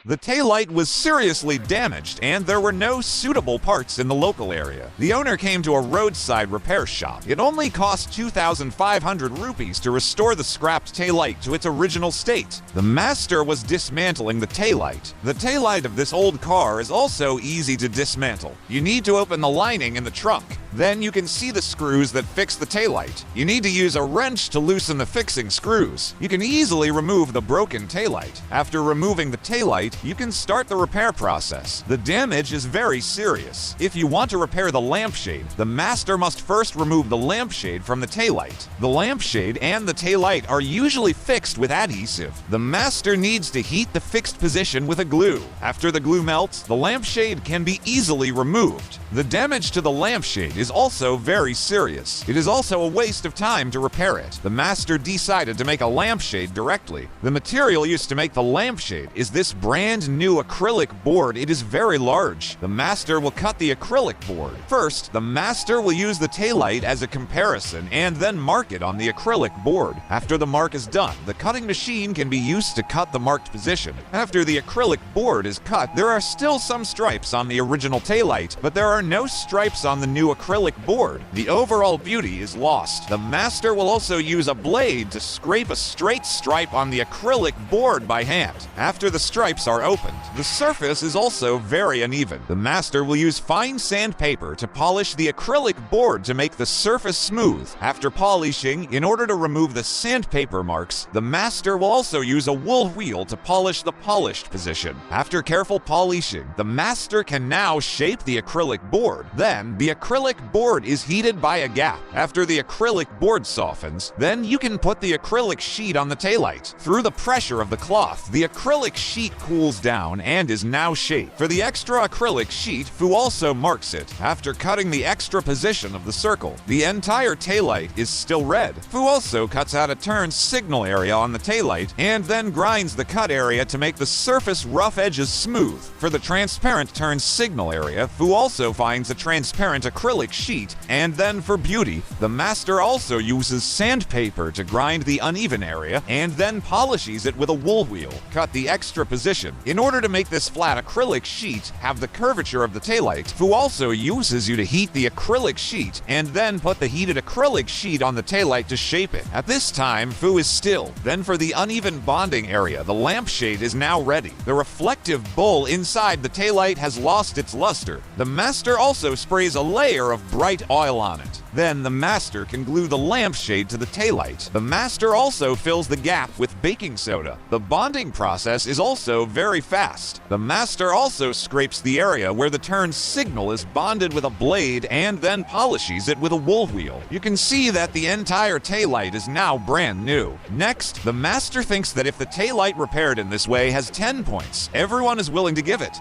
The taillight was seriously damaged and there were no suitable parts in the local area. The owner came to a roadside repair shop. It only cost 2,500 rupees to restore the scrapped taillight to its original state. The master was dismantling the taillight. The taillight of this old car is also easy to dismantle. You need to open the lining in the trunk. Then you can see the screws that fix the taillight. You need to use a wrench to loosen the fixing screws. You can easily remove the broken taillight. After removing the taillight, you can start the repair process. The damage is very serious. If you want to repair the lampshade, the master must first remove the lampshade from the taillight. The lampshade and the taillight are usually fixed with adhesive. The master needs to heat the fixed position with a glue. After the glue melts, the lampshade can be easily removed. The damage to the lampshade is also very serious. It is also a waste of time to repair it. The master decided to make a lampshade directly. The material used to make the lampshade is this brand new acrylic board. It is very large. The master will cut the acrylic board. First, the master will use the taillight as a comparison and then mark it on the acrylic board. After the mark is done, the cutting machine can be used to cut the marked position. After the acrylic board is cut, there are still some stripes on the original taillight, but there are no stripes on the new acrylic board. The overall beauty is lost. The master will also use a blade to scrape a straight stripe on the acrylic board by hand. After the stripes are opened, the surface is also very uneven. The master will use fine sandpaper to polish the acrylic board to make the surface smooth. After polishing, in order to remove the sandpaper marks, the master will also use a wool wheel to polish the polished position. After careful polishing, the master can now shape the acrylic board. Then, the acrylic board is heated by a gap. After the acrylic board softens, then you can put the acrylic sheet on the taillight. Through the pressure of the cloth, the acrylic sheet cools down and is now shaped. For the extra acrylic sheet, Fu also marks it. After cutting the extra position of the circle, the entire taillight is still red. Fu also cuts out a turn signal area on the taillight and then grinds the cut area to make the surface rough edges smooth. For the transparent turn signal area, Fu also finds a transparent acrylic sheet, and then for beauty, the master also uses sandpaper to grind the uneven area and then polishes it with a wool wheel. Cut the extra position. In order to make this flat acrylic sheet have the curvature of the taillight, Fu also uses you to heat the acrylic sheet and then put the heated acrylic sheet on the taillight to shape it. At this time, Fu is still. Then for the uneven bonding area, the lampshade is now ready. The reflective bowl inside the taillight has lost its luster. The master also sprays a layer of bright oil on it. Then the master can glue the lampshade to the taillight. The master also fills the gap with baking soda. The bonding process is also very fast. The master also scrapes the area where the turn signal is bonded with a blade and then polishes it with a wool wheel. You can see that the entire taillight is now brand new. Next, the master thinks that if the taillight repaired in this way has 10 points, everyone is willing to give it.